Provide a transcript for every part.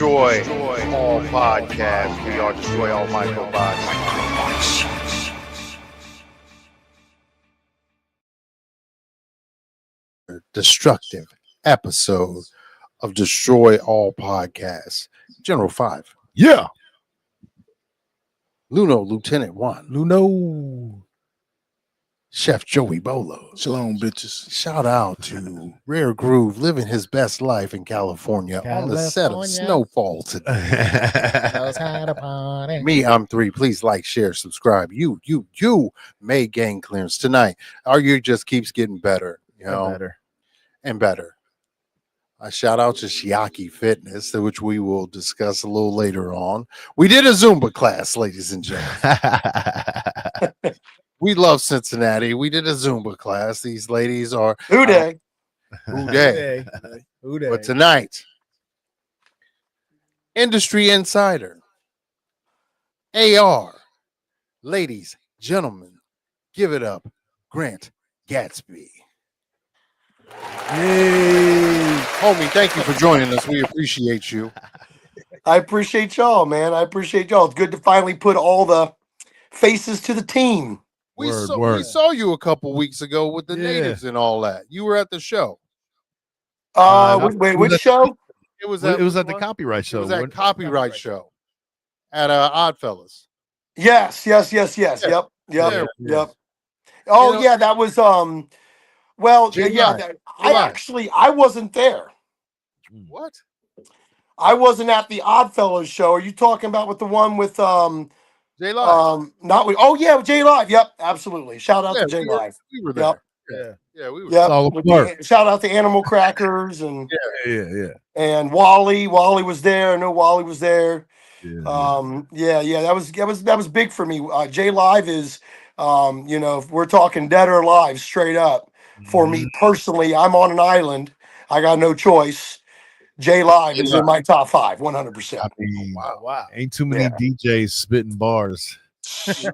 Destroy All Podcast. We are Destroy All Microbots. Destructive episode of Destroy All Podcasts. General 5. Yeah. Luno, Lieutenant 1. Luno. Chef Joey Bolo. Shalom, bitches. Shout out to Rare Groove living his best life in California on the set of Snowfall today. Me, I'm 3. Please like, share, subscribe. You may gain clearance tonight. Our year just keeps getting better, and better. A shout out to Shiaki Fitness, which we will discuss a little later on. We did a Zumba class, ladies and gentlemen. We love Cincinnati. We did a Zumba class. These ladies are Who day. But tonight, Industry Insider, AR, ladies, gentlemen, give it up, Grant Gatsby. Yay! Homie, thank you for joining us. We appreciate you. I appreciate y'all, man. I appreciate y'all. It's good to finally put all the faces to the team. We saw you a couple weeks ago with the natives and all that. You were at the show. Wait, which show? It was at the copyright show. It was at copyright show at Oddfellas. Yes. Yep. Oh, yeah, that was well, I wasn't there. What? I wasn't at the Oddfellows show. Are you talking about with the one with J Live? With J Live. Yep, absolutely. Shout out to J Live. We were there. Yep. Yeah, we were. Yep. Shout out to Animal Crackers and and Wally. Wally was there. I know Wally was there. That was big for me. J Live is if we're talking dead or alive, straight up. For me personally, I'm on an island. I got no choice. J Live is in my top 5, 100%. I mean, wow. Ain't too many DJs spitting bars.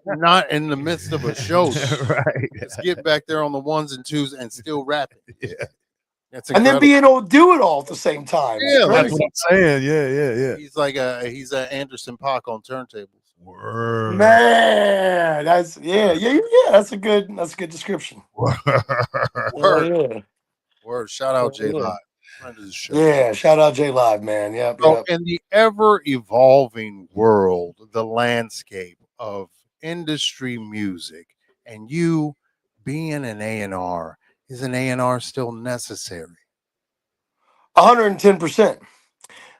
Not in the midst of a show. Right. Let's get back there on the 1s and 2s and still rapping. Yeah. That's and then being able to do it all at the same time. Yeah, that's what I'm saying. Yeah. He's like he's an Anderson .Paak on turntables. Word. Man, that's that's a good description. Word. Shout out J Live. Yeah, shout out J Live, man. Yep. In the ever evolving world, the landscape of industry music, and you being an A&R, is an A&R still necessary? 110%.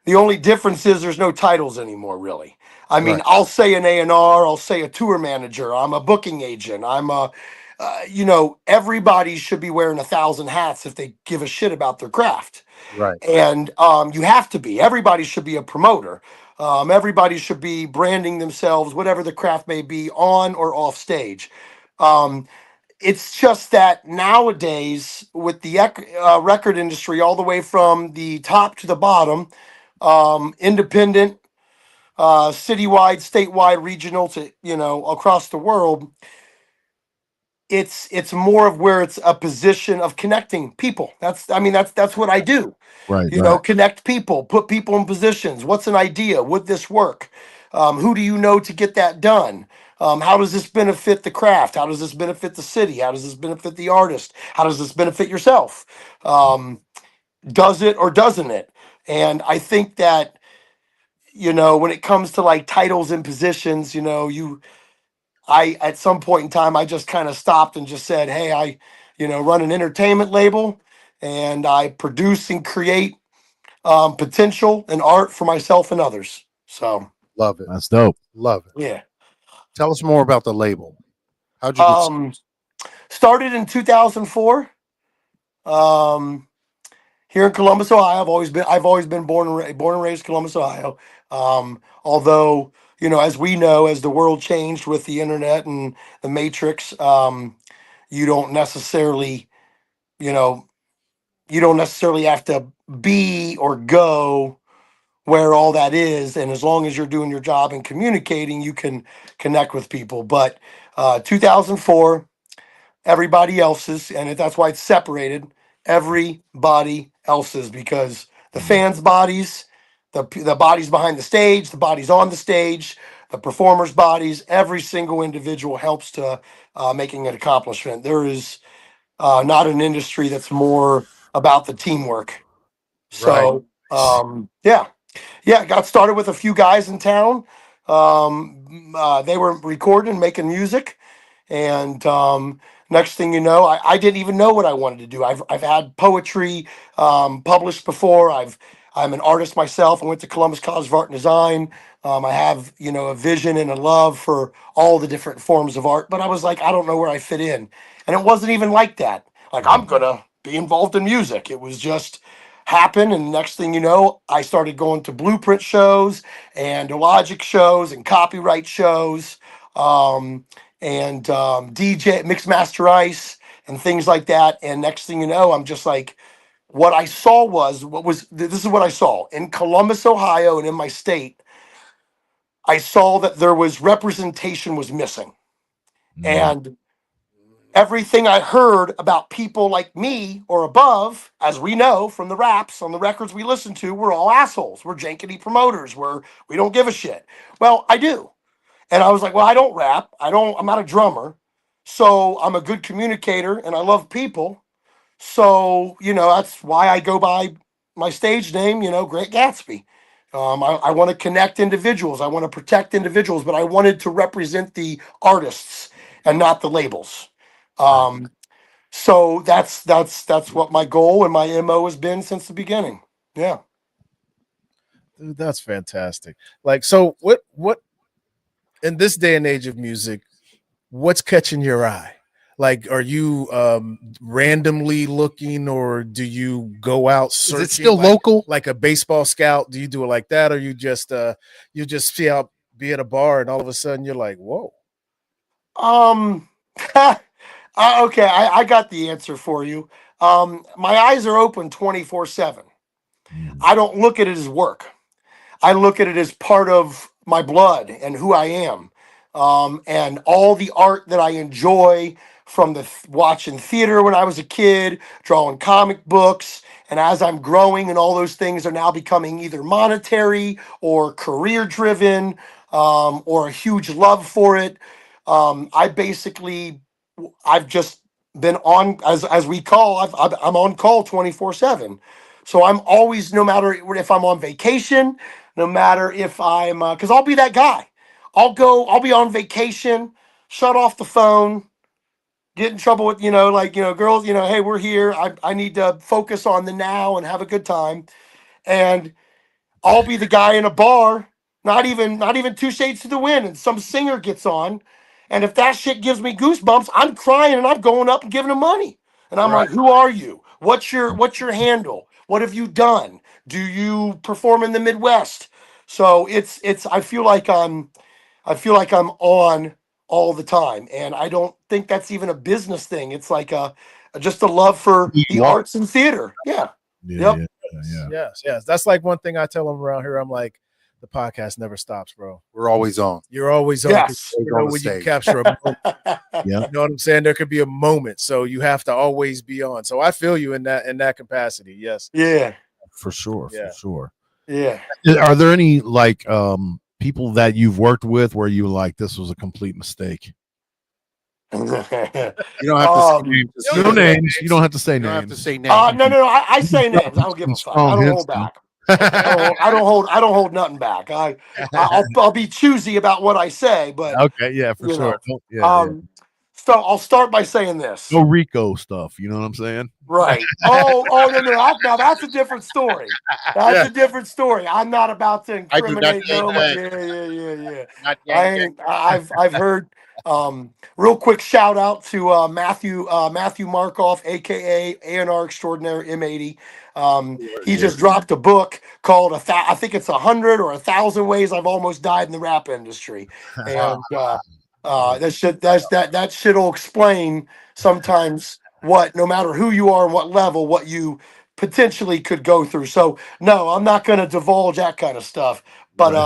The only difference is there's no titles anymore, really. I mean, I'll say an A&R, I'll say a tour manager, I'm a booking agent, I'm a, everybody should be wearing 1,000 hats if they give a shit about their craft. Right. And you have to be. Everybody should be a promoter. Everybody should be branding themselves, whatever the craft may be, on or off stage. It's just that nowadays, with the record industry, all the way from the top to the bottom, independent, citywide, statewide, regional to across the world, it's more of where it's a position of connecting people. That's what I do. Right. Connect people, put people in positions. What's an idea? Would this work? Who do you know to get that done? How does this benefit the craft? How does this benefit the city? How does this benefit the artist? How does this benefit yourself? Does it or doesn't it? And I think that, when it comes to like titles and positions, at some point in time, I just kind of stopped and just said, hey, I run an entertainment label and I produce and create potential and art for myself and others. So love it. That's dope. Love it. Yeah. Tell us more about the label. How'd you get started in 2004. Here in Columbus, Ohio. I've always been born and raised Columbus, Ohio. Although, as we know, as the world changed with the internet and the matrix, you don't necessarily have to be or go where all that is. And as long as you're doing your job and communicating, you can connect with people. But 2004, everybody else's, and that's why it's separated, everybody else's, because the fans' bodies, the bodies behind the stage, the bodies on the stage, the performers' bodies. Every single individual helps to making an accomplishment. There is not an industry that's more about the teamwork. Right. So yeah, got started with a few guys in town. They were recording and making music, and next thing you know, I didn't even know what I wanted to do. I've had poetry published before. I'm an artist myself. I went to Columbus College of Art and Design. I have a vision and a love for all the different forms of art, but I was like, I don't know where I fit in, and it wasn't even like that. Like I'm gonna be involved in music. It was just happen, and next thing you know, I started going to blueprint shows and logic shows and copyright shows. And DJ Mix Master Ice and things like that. And next thing you know, I'm just like, what I saw was this is what I saw in Columbus, Ohio, and in my state. I saw that there was representation was missing, and everything I heard about people like me or above, as we know from the raps on the records we listen to, we're all assholes. We're jankety promoters. We don't give a shit. Well, I do. And I was like, well, I don't rap. I'm not a drummer. So I'm a good communicator and I love people. So, that's why I go by my stage name, Great Gatsby. I want to connect individuals. I want to protect individuals, but I wanted to represent the artists and not the labels. So that's what my goal and my MO has been since the beginning. Yeah. Dude, that's fantastic. Like, so what in this day and age of music, what's catching your eye? Like, are you randomly looking, or do you go out searching? Is it still like, local? Like a baseball scout? Do you do it like that, or you just see out, be at a bar, and all of a sudden you're like, whoa? Okay, I got the answer for you. My eyes are open 24/7. I don't look at it as work. I look at it as part of my blood and who I am. And all the art that I enjoy from watching theater when I was a kid, drawing comic books, and as I'm growing, and all those things are now becoming either monetary or career driven, or a huge love for it. I've just been on, as we call, I'm on call 24/7. So I'm always, no matter if I'm on vacation, no matter if I'm, because I'll be that guy. I'll be on vacation, shut off the phone, get in trouble with, girls, hey, we're here. I need to focus on the now and have a good time. And I'll be the guy in a bar, not even two shades to the wind, and some singer gets on. And if that shit gives me goosebumps, I'm crying and I'm going up and giving him money. And I'm like, who are you? What's your handle? What have you done? Do you perform in the Midwest? So it's I feel like I'm on all the time. And I don't think that's even a business thing. It's like just a love for the arts and theater. Yeah. Yep. Yes. That's like one thing I tell them around here. I'm like, the podcast never stops, bro. We're always on. You're always on. Yes. When you capture a moment. You know what I'm saying? There could be a moment, so you have to always be on. So I feel you in that capacity. Yes. Yeah. For sure. Yeah. For sure. Yeah. Are there any like people that you've worked with where you like this was a complete mistake? You don't have to say names. No names. You don't have to say You don't have to names. say names. No. I say names. I don't give a fuck. I don't hold back. I don't hold nothing back. I'll be choosy about what I say, but Okay, yeah, for sure. So I'll start by saying this. No Rico stuff. You know what I'm saying? Right. No. Now that's a different story. That's a different story. I'm not about to incriminate no one. Yeah. I've heard. Real quick shout out to Matthew Markoff, aka A&R Extraordinaire M80. He just dropped a book called I think it's 100 or 1,000 Ways I've Almost Died in the Rap Industry, and that shit'll explain sometimes what, no matter who you are and what level, what you potentially could go through. So no, I'm not going to divulge that kind of stuff. But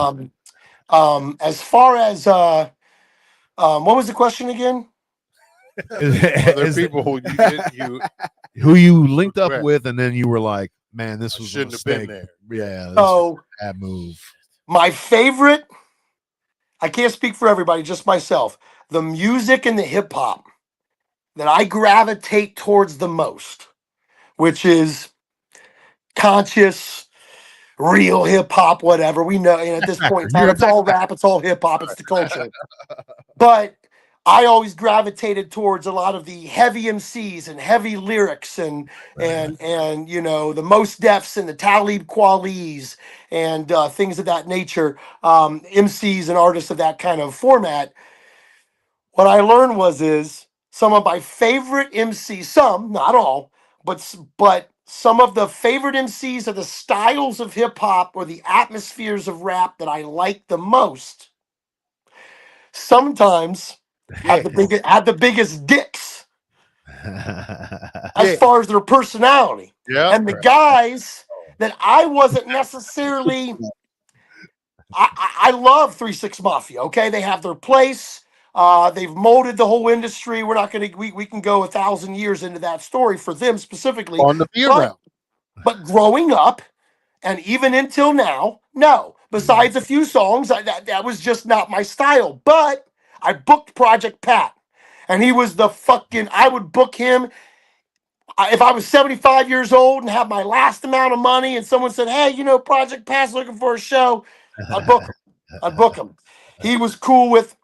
as far as what was the question again? Other people who you who you linked up with, and then you were like, man, this I was a shouldn't have been mistake. there. Yeah, this was So a bad move. my favorite, I can't speak for everybody, just myself. The music and the hip hop that I gravitate towards the most, which is conscious, real hip hop, whatever. We know, and at this point in time, You're it's all rap, it's all hip hop, it's the culture. But I always gravitated towards a lot of the heavy MCs and heavy lyrics and you know the Most Defs and the Talib Kweli's and things of that nature. MCs and artists of that kind of format. What I learned is some of my favorite MCs, some not all, but some of the favorite MCs of the styles of hip hop or the atmospheres of rap that I like the most sometimes had the biggest dicks as Yeah. far as their personality. Yeah. And the guys that I wasn't necessarily I love 3 6 Mafia, okay? They have their place. They've molded the whole industry. We're not gonna we can go 1,000 years into that story for them specifically. On to be But around. but growing up and even until now, no. Besides a few songs, that was just not my style. But I booked Project Pat, and he was the fucking. I would book him if I was 75 years old and have my last amount of money, and someone said, "Hey, you know, Project Pat's looking for a show," I'd book him. I'd book him. He was cool with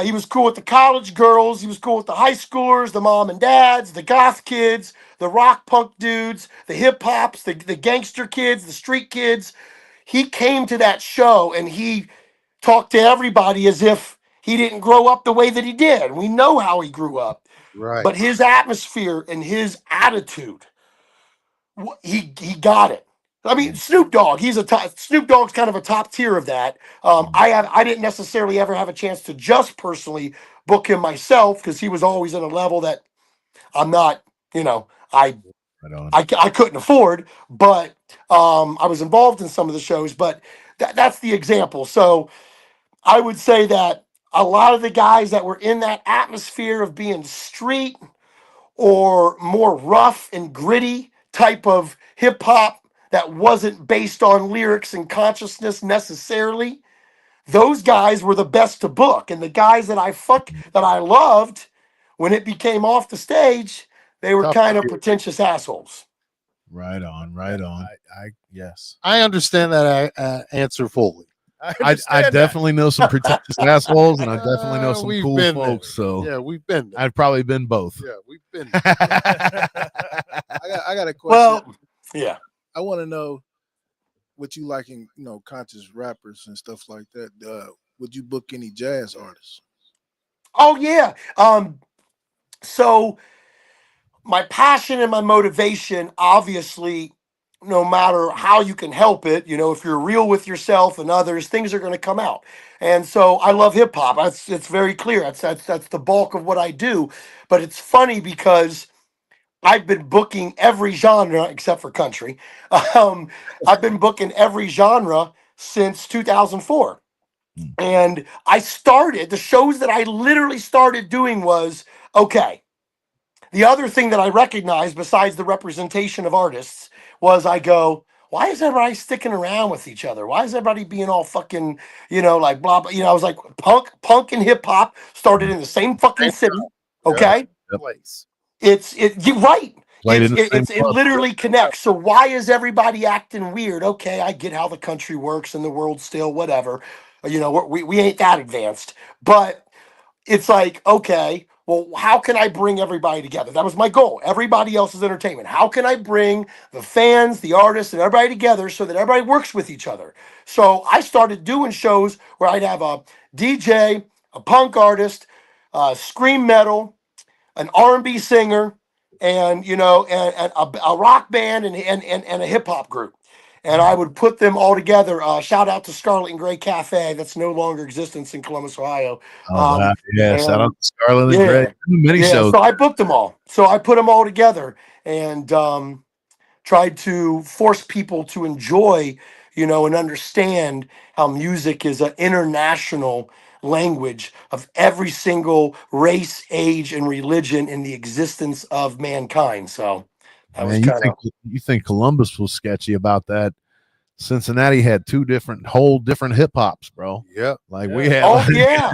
he was cool with the college girls. He was cool with the high schoolers, the mom and dads, the goth kids, the rock punk dudes, the hip hops, the gangster kids, the street kids. He came to that show and he talked to everybody as if he didn't grow up the way that he did. We know how he grew up, Right. but his atmosphere and his attitude, he got it. I mean, Snoop Dogg, Snoop Dogg's kind of a top tier of that. I didn't necessarily ever have a chance to just personally book him myself because he was always at a level that I'm not, you know, Right on. I couldn't afford, but I was involved in some of the shows, but that's the example. So I would say that a lot of the guys that were in that atmosphere of being street or more rough and gritty type of hip hop that wasn't based on lyrics and consciousness necessarily, those guys were the best to book. And the guys that I loved when it became off the stage, they were Tough kind of to hear. pretentious assholes. Right on. Right on. I yes. I understand that answer fully. I I understand that. definitely know some pretentious assholes, and I definitely know some We've cool been folks. there. So Yeah, we've been there. I've probably been both. Yeah, we've been there. I got a question. Well, yeah. I want to know what you like in conscious rappers and stuff like that. Would you book any jazz artists? Oh yeah. So my passion and my motivation, obviously, no matter how you can help it, if you're real with yourself and others, things are going to come out. And so I love hip hop. It's very clear. That's the bulk of what I do. But it's funny because I've been booking every genre except for country. Um, I've been booking every genre since 2004. And the shows that I literally started doing was okay. The other thing that I recognized, besides the representation of artists, was I go, why is everybody sticking around with each other? Why is everybody being all fucking, like blah blah? I was like, punk and hip hop started in the same fucking city. Okay, Yep. Place. you're right. Played in the same It club. literally connects. So why is everybody acting weird? Okay, I get how the country works and the world still whatever. We ain't that advanced, but it's like, okay, well, how can I bring everybody together? That was my goal. Everybody else's entertainment. How can I bring the fans, the artists, and everybody together so that everybody works with each other? So I started doing shows where I'd have a DJ, a punk artist, scream metal, an R&B singer, and a rock band and a hip hop group. And I would put them all together. Shout out to Scarlet and Gray Cafe. That's no longer existence in Columbus, Ohio. Oh, wow. Yeah. Shout out to Scarlet and yeah, Gray. Many yeah. shows. So I booked them all. So I put them all together and tried to force people to enjoy, and understand how music is an international language of every single race, age, and religion in the existence of mankind. So That was Man, kind of you think Columbus was sketchy about that? Cincinnati had two whole different hip hops, bro. Yep. Like Yeah. we had, oh yeah.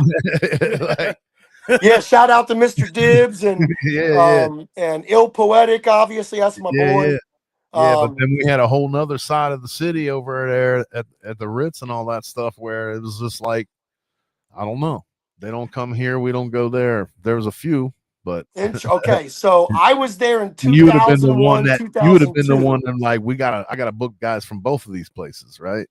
like, Yeah, shout out to Mr. Dibbs and yeah, Ill Poetic, obviously. That's my yeah, yeah, boy. yeah. But Um, then we had a whole nother side of the city over there at the Ritz and all that stuff where it was just like, I don't know. They don't come here, we don't go there. There was a few, but okay, so I was there in you would have been the one 2001, that you would have been the 2002. one that like I gotta book guys from both of these places, right?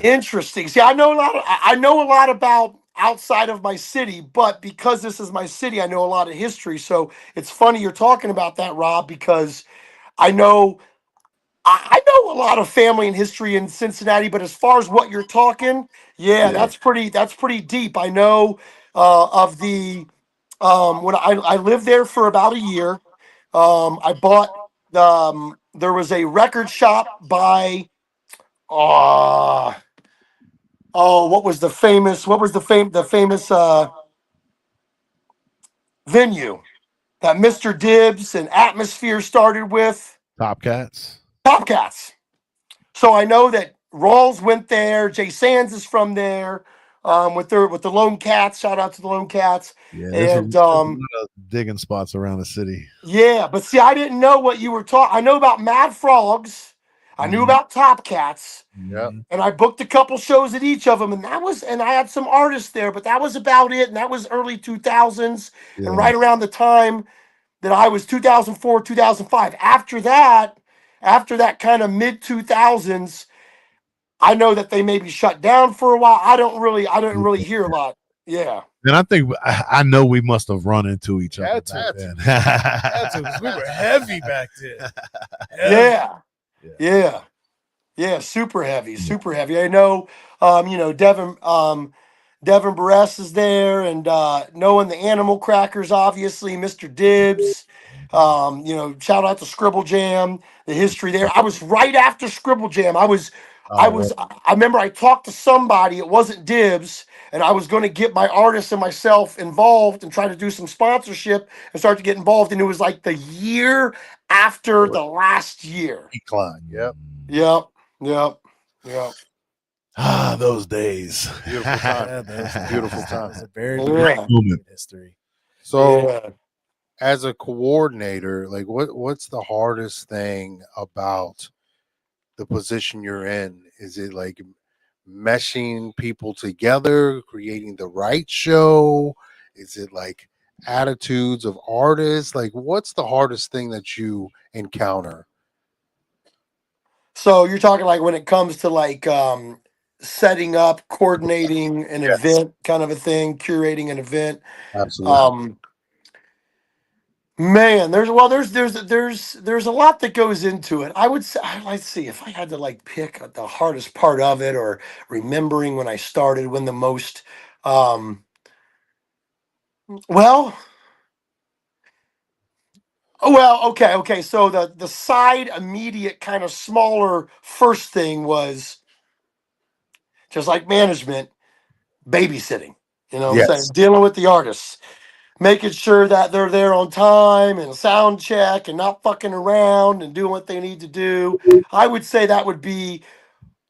Interesting. See, I know a lot about outside of my city, but because this is my city, I know a lot of history. So it's funny you're talking about that, Rob, because I know I know a lot of family and history in Cincinnati, but as far as what you're talking, yeah, Yeah. that's pretty deep. I know of the when I lived there for about a year. I bought there was a record shop by uh oh, what was the famous venue that Mr. Dibbs and Atmosphere started with? Top Cats. Top Cats. So I know that Rawls went there. Jay Sands is from there with the Lone Cats. Shout out to the Lone Cats. Yeah, And there's a lot of digging spots around the city. yeah, but see, I didn't know what you were talking. I know about Mad Frogs. I knew Mhm. about Top Cats. Yep. Mhm. And I booked a couple shows at each of them, and I had some artists there, but that was about it. And that was early 2000s, and Yeah. right around the time that I was 2004, 2005. After that kind of mid 2000s, I know that they maybe shut down for a while. I didn't really hear a lot. Yeah, And I think I know we must have run into each other Had to. back then. That's it. We were heavy back then. Heavy. yeah, Yeah. yeah. Yeah, super heavy, Yeah. super heavy. I know, Devin Barres is there, and knowing the Animal Crackers, obviously, Mr. Dibbs. Shout out to Scribble Jam, the history there. I was right after Scribble Jam. Oh, I remember I talked to somebody. It wasn't Dibbs, and I was going to get my artists and myself involved and try to do some sponsorship and start to get involved. And it was like the year after the last year. decline. Yep. Yep. Yep. Yep. Ah, those days. Beautiful time. Yeah, those Beautiful that time. was a very Yeah. Moment. history. So, Yeah. as a coordinator, like what's the hardest thing about the position you're in? Is it like meshing people together, creating the right show? Is it like attitudes of artists? Like, what's the hardest thing that you encounter? So you're talking like when it comes to like setting up, coordinating an Yes, event kind of a thing, curating an event. absolutely. Um Man, there's a lot that goes into it. I would say, let's see, if I had to like pick the hardest part of it or remembering when I started, when the most um well, okay. So the side immediate kind of smaller first thing was just like management, babysitting. You know what I'm saying? Yes. Dealing with the artists, making sure that they're there on time and sound check and not fucking around and doing what they need to do. I would say that would be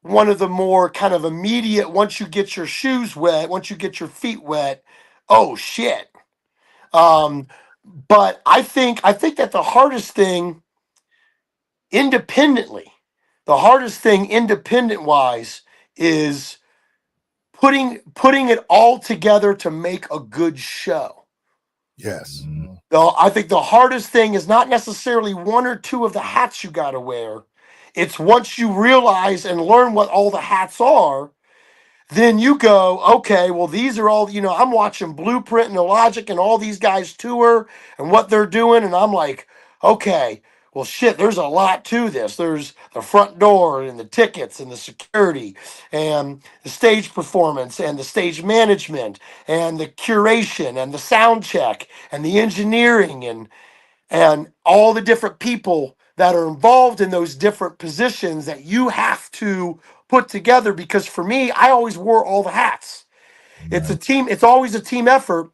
one of the more kind of immediate once you get your shoes wet, once you get your feet wet, oh shit. Um, but I think that the hardest thing independently, the hardest thing independent wise is putting it all together to make a good show. Yes. Though I think the hardest thing is not necessarily one or two of the hats you got to wear. It's once you realize and learn what all the hats are, then you go, okay, well, these are all, I'm watching Blueprint and Illogic and all these guys tour and what they're doing. And I'm like, okay, well, shit, there's a lot to this. There's the front door and the tickets and the security and the stage performance and the stage management and the curation and the sound check and the engineering and all the different people that are involved in those different positions that you have to put together. Because for me, I always wore all the hats. It's a team, it's always a team effort.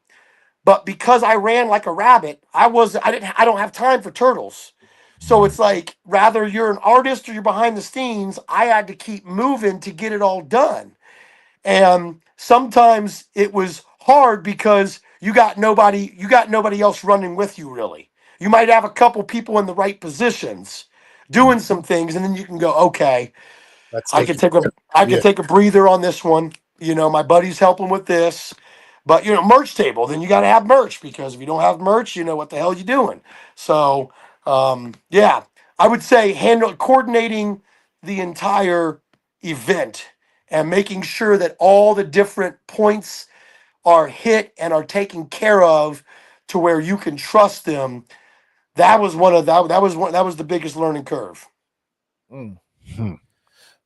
But because I ran like a rabbit, I don't have time for turtles. So it's like, rather you're an artist or you're behind the scenes, I had to keep moving to get it all done. And sometimes it was hard because you got nobody else running with you really. You might have a couple people in the right positions doing some things, and then you can go, okay, That's I take could take a I yeah. could take a breather on this one. My buddy's helping with this. But merch table, then you got to have merch, because if you don't have merch, what the hell you doing? So, yeah, I would say coordinating the entire event and making sure that all the different points are hit and are taken care of to where you can trust them. That was one of that was the biggest learning curve. Mm. Hmm.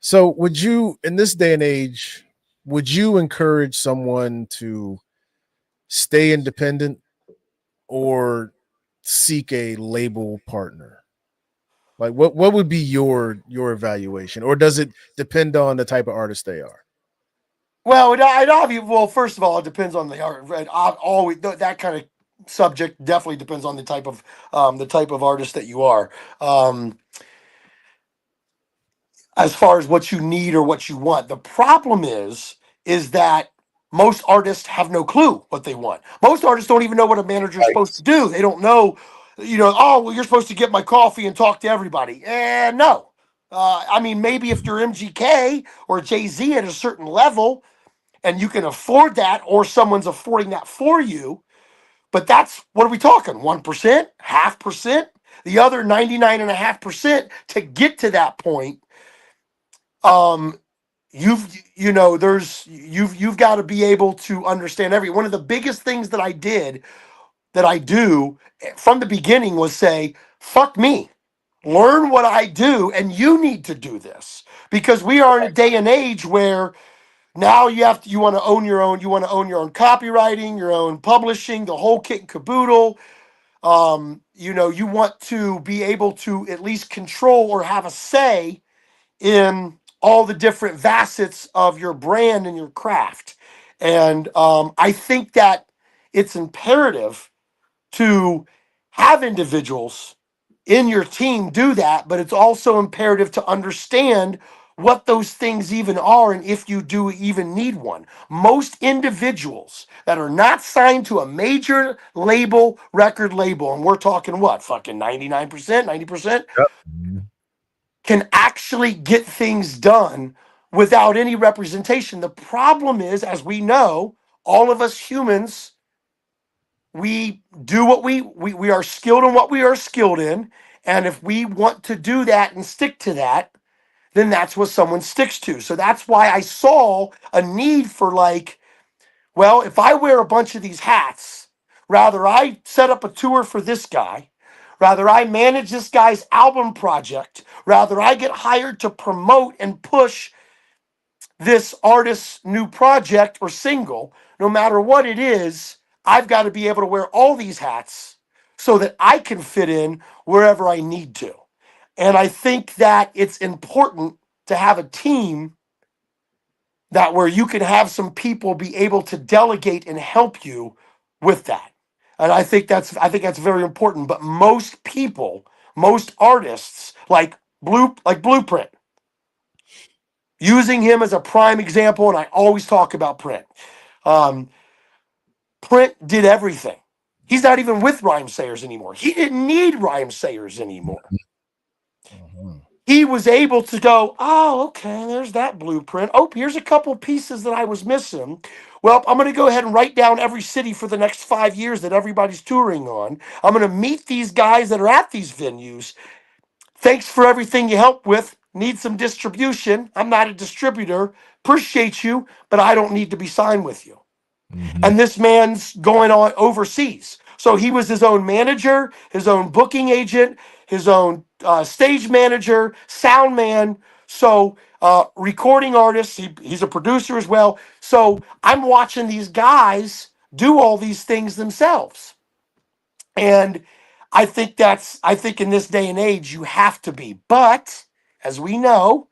So, would you, in this day and age, would you encourage someone to stay independent or seek a label partner? Like, what would be your evaluation, or does it depend on the type of artist they are? Well, well, first of all, it depends on the art. Right? Always that kind of subject definitely depends on the type of artist that you are. Um, as far as what you need or what you want, the problem is that most artists have no clue what they want. Most artists don't even know what a manager is Right. supposed to do. They don't know, oh, well, you're supposed to get my coffee and talk to everybody. And no. I mean, maybe if you're MGK or Jay Z at a certain level, and you can afford that, or someone's affording that for you. But that's, what are we talking? 1%, half percent, the other 99.5% to get to that point. Um, you've got to be able to understand one of the biggest things that I do from the beginning was say, fuck me. Learn what I do, and you need to do this, because we are in a day and age where now you want to own your own. You want to own your own copywriting, your own publishing, the whole kit and caboodle. You want to be able to at least control or have a say in all the different facets of your brand and your craft. And I think that it's imperative to have individuals in your team do that, but it's also imperative to understand what those things even are and if you do even need one. Most individuals that are not signed to a major record label, and we're talking what, fucking 99%, 90%, Yep. can actually get things done without any representation. The problem is, as we know, all of us humans, we do what we are skilled in what we are skilled in. And if we want to do that and stick to that, then that's what someone sticks to. So that's why I saw a need for, like, well, if I wear a bunch of these hats, rather I set up a tour for this guy, rather I manage this guy's album project, rather I get hired to promote and push this artist's new project or single, no matter what it is, I've got to be able to wear all these hats so that I can fit in wherever I need to. And I think that it's important to have a team that where you can have some people be able to delegate and help you with that. And I think that's very important. But most people, most artists, like Blueprint, using him as a prime example, and I always talk about Print. Um, Print did everything. He's not even with Rhyme Sayers anymore. He didn't need Rhyme Sayers anymore. Mhm. He was able to go, oh, okay, there's that blueprint. Oh, here's a couple pieces that I was missing. Well, I'm going to go ahead and write down every city for the next 5 years that everybody's touring on. I'm going to meet these guys that are at these venues. Thanks for everything you helped with. Need some distribution. I'm not a distributor. Appreciate you, but I don't need to be signed with you. Mhm. And this man's going on overseas. So he was his own manager, his own booking agent, his own stage manager, sound man. So recording artist, he's a producer as well. So I'm watching these guys do all these things themselves. And I think in this day and age, you have to be. But as we know,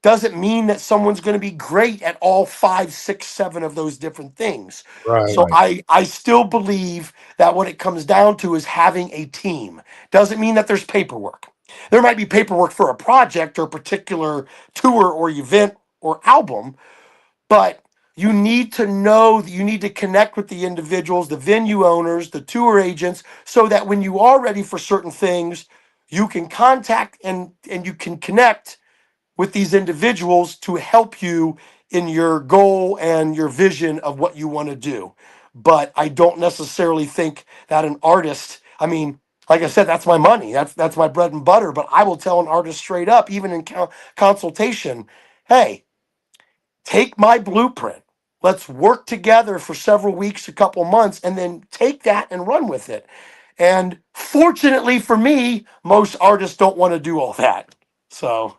doesn't mean that someone's going to be great at all 5, 6, 7 of those different things. Right. So I still believe that what it comes down to is having a team. Doesn't mean that there's paperwork. There might be paperwork for a project or a particular tour or event or album, but you need to know that you need to connect with the individuals, the venue owners, the tour agents, so that when you are ready for certain things, you can contact and you can connect with these individuals to help you in your goal and your vision of what you want to do. But I don't necessarily think that an artist, I mean, like I said, that's my money. That's my bread and butter. But I will tell an artist straight up, even in consultation, hey, take my blueprint. Let's work together for several weeks, a couple months, and then take that and run with it. And fortunately for me, most artists don't want to do all that. So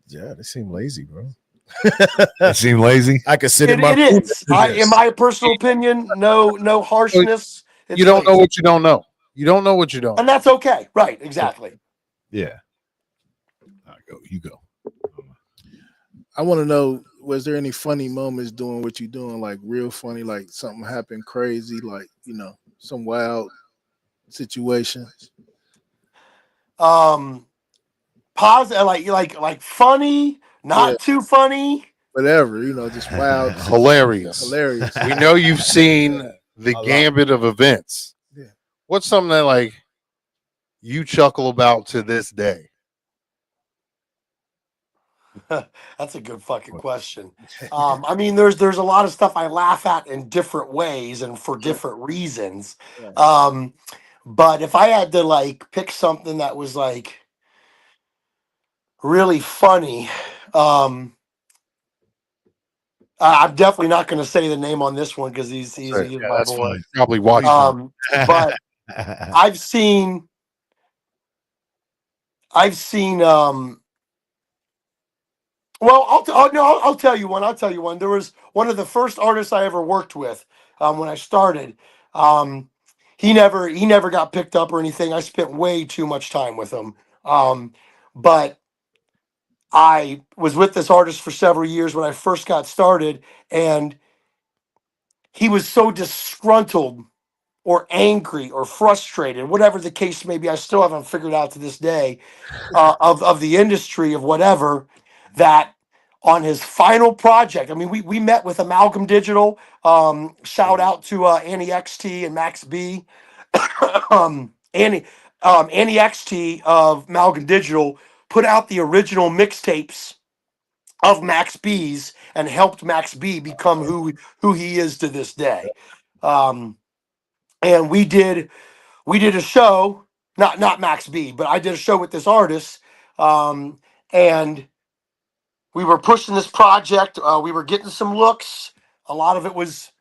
Yeah, they seem lazy, bro. They seem lazy. I consider it is. In my personal opinion, no harshness. It's You don't know lazy. what you don't know. You don't know what you don't. And that's okay. Right, exactly. Yeah. I go. You go. I want to know, was there any funny moments doing what you're doing, like real funny, like something happened crazy, like, you know, some wild situations? Positive, like funny, Yeah, not too funny. whatever, you know, just wild, Hilarious. hilarious. We know you've seen the A lot. gambit of events. Yeah. What's something that like you chuckle about to this day? That's a good fucking question. I mean, there's a lot of stuff I laugh at in different ways and for different reasons. Right. But if I had to like pick something that was like really funny, I'm definitely not going to say the name on this one because he's Yeah, my that's boy. fine. Probably watching. But I've seen well, I'll tell you one. I'll tell you one. There was one of the first artists I ever worked with when I started. He never got picked up or anything. I spent way too much time with him. But I was with this artist for several years when I first got started, and he was so disgruntled or angry or frustrated, whatever the case may be. I still haven't figured out to this day of the industry of whatever, that on his final project. I mean, we met with Amalgam Digital. Shout out to Annie XT and Max B. Annie XT of Amalgam Digital put out the original mixtapes of Max B's and helped Max B become who he is to this day. And we did a show, not Max B, but I did a show with this artist, and we were pushing this project. We were getting some looks. A lot of it was,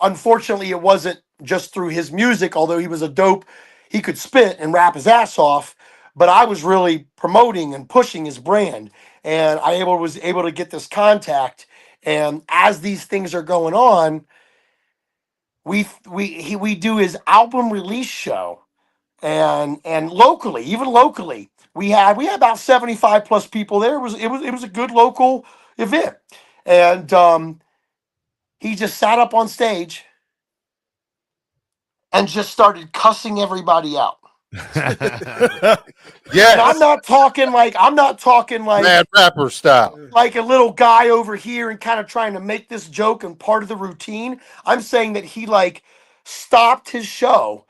unfortunately, it wasn't just through his music, although he was a dope. He could spit and rap his ass off, but I was really promoting and pushing his brand, and was able to get this contact. And as these things are going on, we do his album release show, and locally, even locally, we had about 75 plus people there. It was a good local event, and he just sat up on stage and just started cussing everybody out. Yes. And I'm not talking like Mad rapper style. like a little guy over here and kind of trying to make this joke and part of the routine. I'm saying that he like stopped his show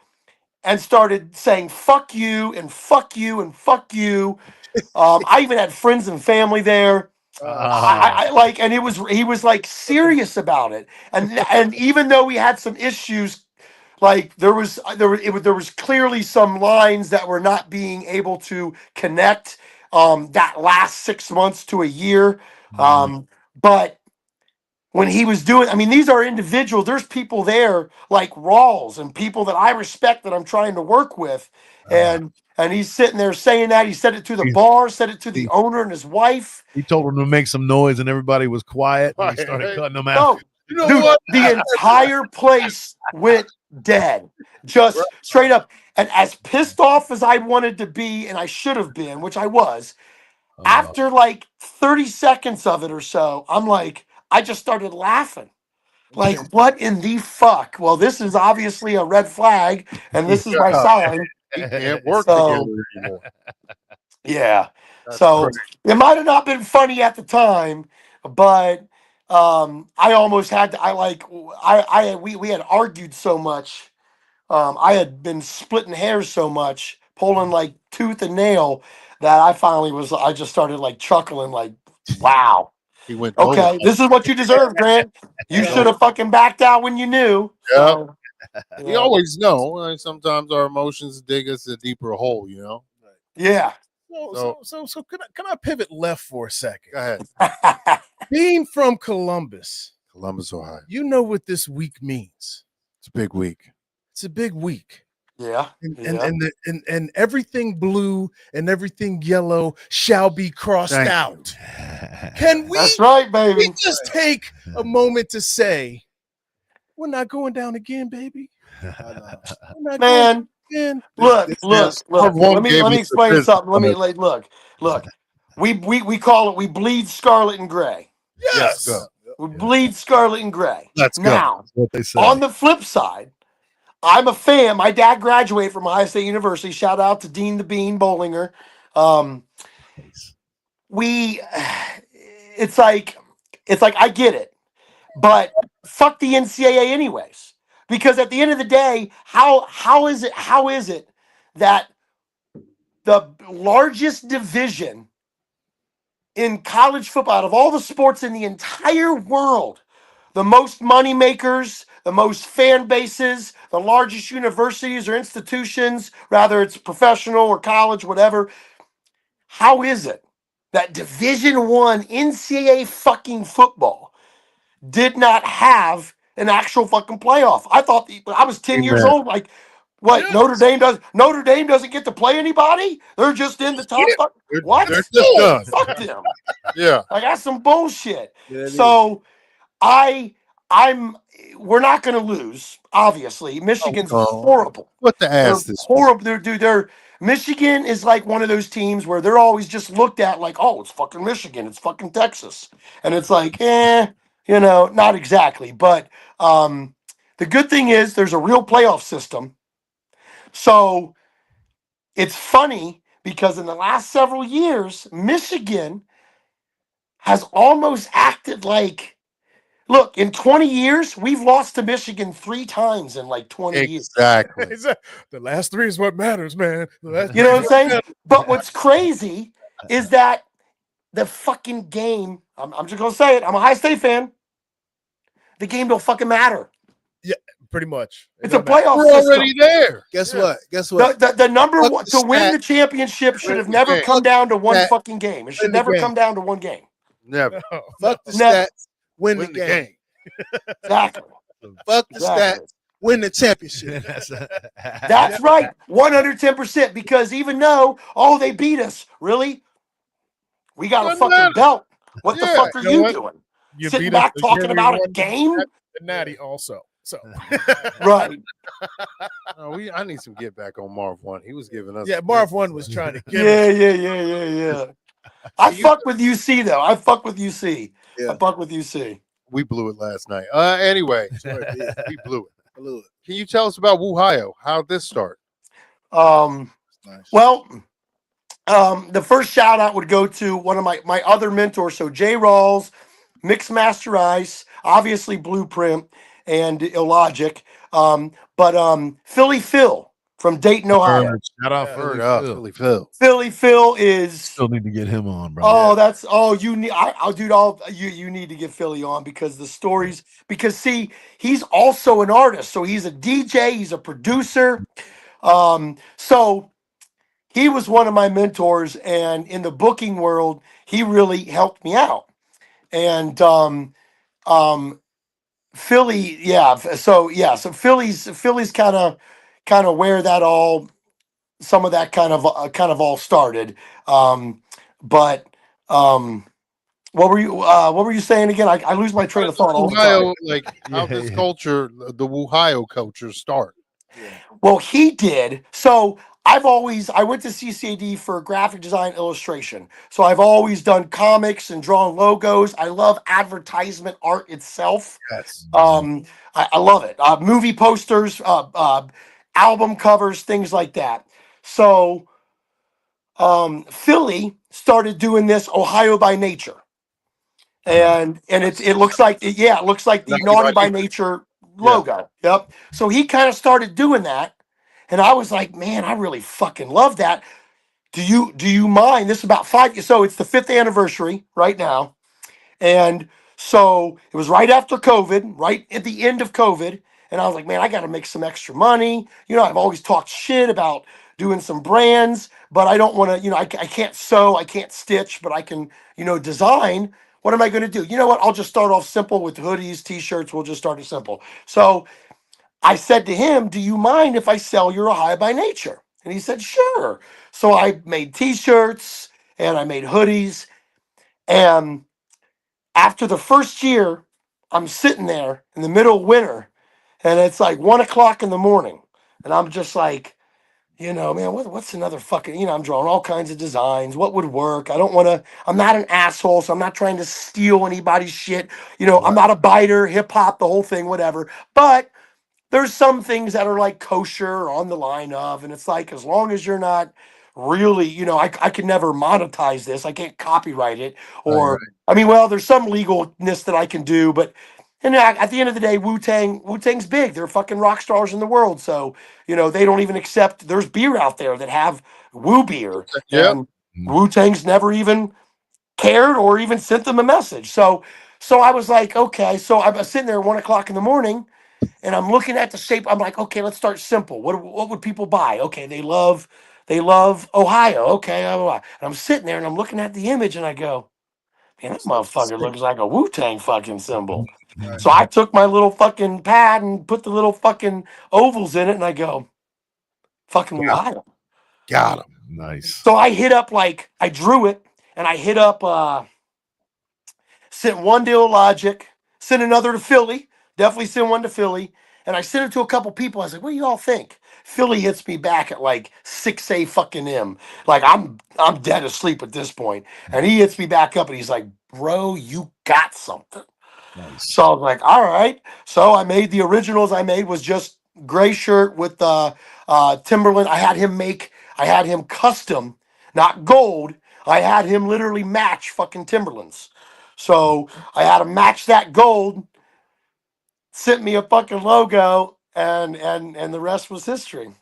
and started saying "fuck you" and "fuck you" and "fuck you." I even had friends and family there. I like, and he was like serious about it, and even though we had some issues, like there was clearly some lines that were not being able to connect. That last 6 months to a year, but when he was doing, I mean, these are individuals. There's people there like Rawls and people that I respect that I'm trying to work with, and he's sitting there saying that. He said it to the bar, said it to the owner and his wife. He told him to make some noise, and everybody was quiet. And he started cutting them out. No, You know dude, what? the entire place went dead, just straight up. And as pissed off as I wanted to be, and I should have been, which I was, After like 30 seconds of it or so, I'm like, I just started laughing. Like, what in the fuck? Well, this is obviously a red flag, and this is my sign. We can't work So, together anymore. yeah. That's So crazy. it might have not been funny at the time, but I almost had to. We had argued so much. I had been splitting hairs so much, pulling like tooth and nail, that I just started like chuckling, like, wow. He went total. Okay, this is what you deserve, Grant. You should have fucking backed out when you knew. Yep. So, We always know. Like, sometimes our emotions dig us a deeper hole. yeah. So can I pivot left for a second? Go ahead. Being from Columbus, Columbus, Ohio. you know what this week means. It's a big week. It's a big week. Yeah. And everything blue and everything yellow shall be crossed Thank out. Can we? That's right, baby. We just take a moment to say, we're not going down again, baby. We're not Man, going again. look. one Let gave me us explain the something. business. Look. We call it, we bleed scarlet and gray. Yes. Go. We bleed scarlet and gray. Let's go. Now, That's what they say. on the flip side, I'm a fan. My dad graduated from Ohio State University. Shout out to Dean the Bean Bollinger. It's like I get it, but fuck the NCAA anyways. Because at the end of the day, how is it that the largest division in college football out of all the sports in the entire world, the most money makers, the most fan bases, the largest universities or institutions, rather it's professional or college, whatever. How is it that Division One NCAA fucking football did not have an actual fucking playoff? I thought I was 10 years Amen. old. Like, what? Yes. Notre Dame doesn't get to play anybody? They're just in the top. What? They're just done. Fuck them. Yeah. Like, that's some bullshit. Yeah, So we're not going to lose. Obviously, Michigan's no. horrible. What the They're ass this week? horrible. They're Michigan is like one of those teams where they're always just looked at like, oh, it's fucking Michigan, it's fucking Texas, and it's like, not exactly. But the good thing is there's a real playoff system. So it's funny because in the last several years, Michigan has almost acted like, look, in 20 years, we've lost to Michigan 3 times in like 20 years. Exactly. The last 3 is what matters, man. You know what I'm saying? But what's crazy is that the fucking game, I'm just going to say it, I'm a Ohio State fan. The game don't fucking matter. Yeah, pretty much. It's a playoff We're system. already there. Guess what? The number Fuck one the to win stat. the championship should Win have the never game. come down to one Stat. fucking game. It should Win the never game. come down to one game. Never. Fuck the Never. stats. Win the game. Exactly. Fuck the Exactly. stats. Win the championship. That's right. 110%. Because even though, they beat us, really? We got a Doesn't fucking matter. What the Yeah. fuck are You know you what? doing? You Sitting beat us back the talking year we about a won game? the Natty also. So Right. I need some get back on Marv 1. He was giving us. yeah, Marv 1 was trying to get Yeah. I fuck with UC though. I fuck with UC. Yeah. I fuck with UC. We blew it last night. Anyway, we blew it. Can you tell us about Wuhio? How'd this start? Nice. Nice. Well, the first shout out would go to one of my other mentors. So Jay Rawls, Mixed Master Ice, obviously Blueprint and Illogic. But Philly Phil from Dayton, Ohio. Shout out Heard Philly up, Phil. Philly Phil. Philly Phil is Still need to get him on, bro. you need you need to get Philly on because the stories, because see, he's also an artist. So he's a DJ, he's a producer. So he was one of my mentors, and in the booking world, he really helped me out. And Philly, so Philly's kind of where that all, some of that kind of all started. But what were you saying again? I lose my train of thought all the time. Wuhio, like how this culture, the Wuhio culture start. Yeah. Well, he did. So I went to CCAD for graphic design illustration. So I've always done comics and drawn logos. I love advertisement art itself. Yes. I love it. Movie posters, album covers, things like that. So Philly started doing this Ohio by Nature, and it looks like it looks like the Naughty by Naughty by Nature. Nature Yeah. logo. Yep. So he kind of started doing that, and I was like, man, I really fucking love that. Do you mind? This is about five. So it's the fifth anniversary right now. And so it was right after COVID, right at the end of COVID. And I was like, man, I got to make some extra money. I've always talked shit about doing some brands, but I don't want to, I can't sew, I can't stitch, but I can, design. What am I going to do? You know what? I'll just start off simple with hoodies, t-shirts. We'll just start it simple. So I said to him, do you mind if I sell your Ohio by Nature? And he said, sure. So I made t-shirts and I made hoodies. And after the first year, I'm sitting there in the middle of winter and it's like 1 o'clock in the morning. And I'm just like, man, what's another fucking, I'm drawing all kinds of designs. What would work? I don't want to, I'm not an asshole, so I'm not trying to steal anybody's shit. I'm not a biter, hip hop, the whole thing, whatever. But there's some things that are like kosher or on the line of, and it's like, as long as you're not really, I can never monetize this. I can't copyright it. Right. Or, I mean, well, there's some legalness that I can do, but and at the end of the day, Wu-Tang's big. They're fucking rock stars in the world. So, they don't even accept, there's beer out there that have Wu beer, Yep. and Wu-Tang's never even cared or even sent them a message. So I was like, okay. So I was sitting there at 1 o'clock in the morning and I'm looking at the shape. I'm like, okay, let's start simple. What would people buy? Okay, they love Ohio. Okay, blah, blah, blah. And I'm sitting there and I'm looking at the image and I go, man, that motherfucker looks like a Wu-Tang fucking symbol. Right. So I took my little fucking pad and put the little fucking ovals in it and I go, fucking Ohio. Got him. Nice. So I drew it and I hit up sent one to Logic, sent another to Philly. Definitely sent one to Philly. And I sent it to a couple people. I was like, what do y'all think? Philly hits me back at like 6 fucking M. Like I'm dead asleep at this point. And he hits me back up and he's like, bro, you got something. Nice. So I was like, all right. So I made the originals I made was just gray shirt with Timberland. I had him custom, not gold. I had him literally match fucking Timberlands. So I had him match that gold, sent me a fucking logo, and the rest was history.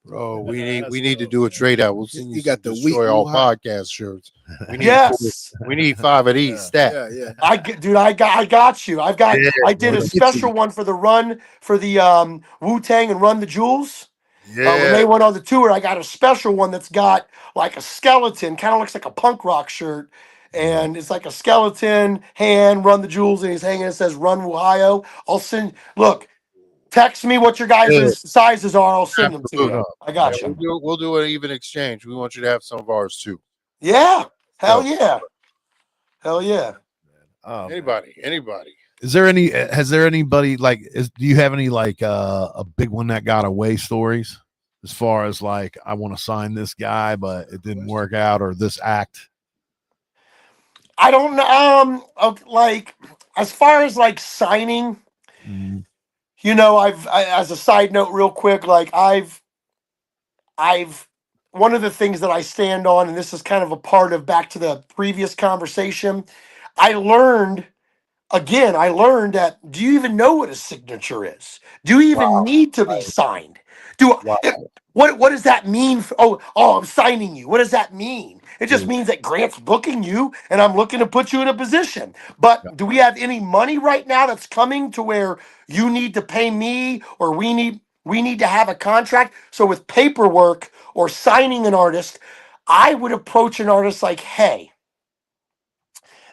Bro, we Yeah, need that's we need to dope, do a man. trade out. We'll send you, You some got the wheat destroy all Wuhan. podcast shirts. We need Yes. we need 5 of these Yeah, stat. yeah. I got you. Yeah, I did bro, a to get special you. one for the run for the Wu-Tang and Run the Jewels. When Yeah. they went on the tour, I got a special one that's got like a skeleton, kind of looks like a punk rock shirt. And it's like a skeleton hand, Run the Jewels, and he's hanging. It says Run Ohio. Look, text me what your Yeah. guys' sizes are. I'll send them to Put Absolutely. you. up. I Yeah, got you. we'll do an even exchange. We want you to have some of ours too. Yeah. Hell Go. yeah. Hell yeah. Oh, man. Anybody. Has there anybody like do you have any like a big one that got away stories as far as like I want to sign this guy but it didn't work out or this act? I don't know. Like as far as like signing, Mm, as a side note, real quick, like I've one of the things that I stand on, and this is kind of a part of back to the previous conversation. I learned I learned that do you even know what a signature is? Do you even need to be signed? Do Wow. what does that mean? Oh, I'm signing you. What does that mean? It just Yeah. means that Grant's booking you and I'm looking to put you in a position. But do we have any money right now that's coming to where you need to pay me or we need to have a contract? So with paperwork or signing an artist, I would approach an artist like, hey,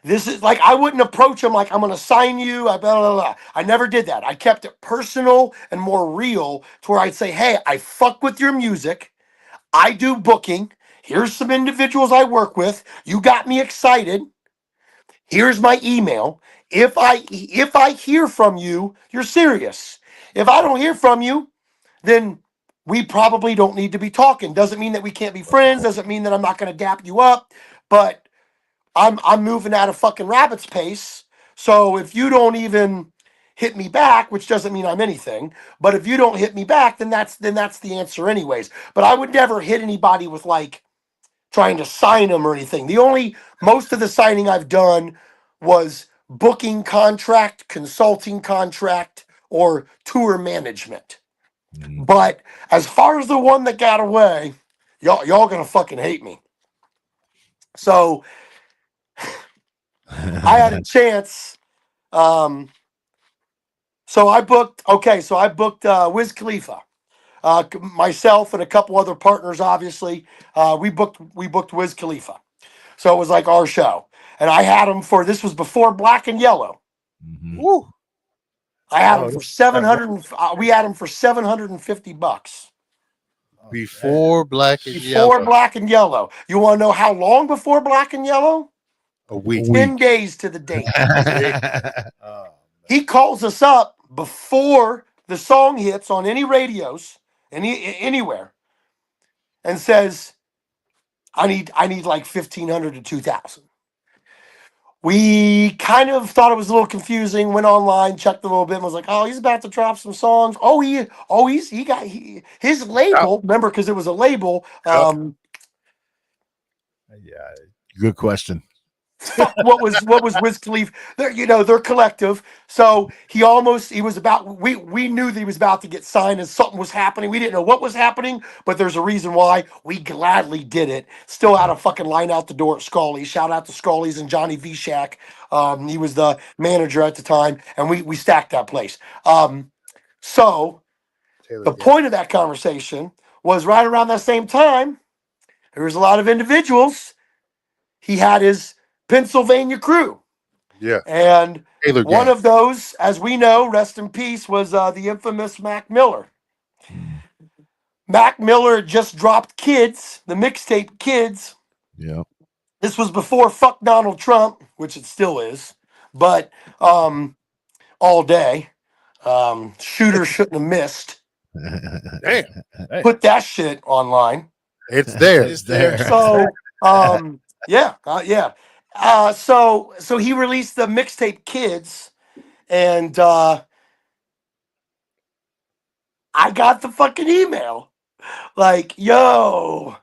this is like I wouldn't approach him like I'm going to sign you. Blah, blah, blah. I never did that. I kept it personal and more real to where I'd say, "Hey, I fuck with your music. I do booking. Here's some individuals I work with. You got me excited. Here's my email. If I hear from you, you're serious. If I don't hear from you, then we probably don't need to be talking. Doesn't mean that we can't be friends. Doesn't mean that I'm not going to dap you up. But I'm moving at a fucking rabbit's pace. So if you don't even hit me back, which doesn't mean I'm anything, but if you don't hit me back, then that's the answer anyways. But I would never hit anybody with like trying to sign them or anything. Most of the signing I've done was booking contract, consulting contract, or tour management. But as far as the one that got away, y'all gonna fucking hate me. So I had a chance. So I booked. Okay, so I booked Wiz Khalifa. Myself and a couple other partners. Obviously, we booked Wiz Khalifa. So it was like our show, and I had him for. This was before Black and Yellow. Woo. I had him for 700. We had him for $750 Before Black and before Yellow. Black and Yellow. You want to know how long before Black and Yellow? A week. 10 days to the date. Oh, He calls us up before the song hits on any radios, anywhere, and says, I need like 1,500 to 2,000. We kind of thought it was a little confusing, went online, checked a little bit, and was like, oh, he's about to drop some songs. His label, remember, because it was a label, yeah. Good question. fuck what was Wiz Khalifa. They're collective. So he was about, we knew that he was about to get signed and something was happening. We didn't know what was happening, but there's a reason why. We gladly did it. Still had a fucking line out the door at Scully's. Shout out to Scully's and Johnny Vishak. He was the manager at the time, and we stacked that place. So the point of that conversation was right around that same time, there was a lot of individuals. He had his Pennsylvania crew. Yeah. And Taylor one Gang. of those, as we know, rest in peace, was the infamous Mac Miller. Mac Miller had just dropped Kids, the mixtape Kids. Yeah. This was before fuck Donald Trump, which it still is, but all day. Shooter shouldn't have missed. Damn. Put that shit online. It's there. It's there. So, yeah. So he released the mixtape Kids, and I got the fucking email like, yo,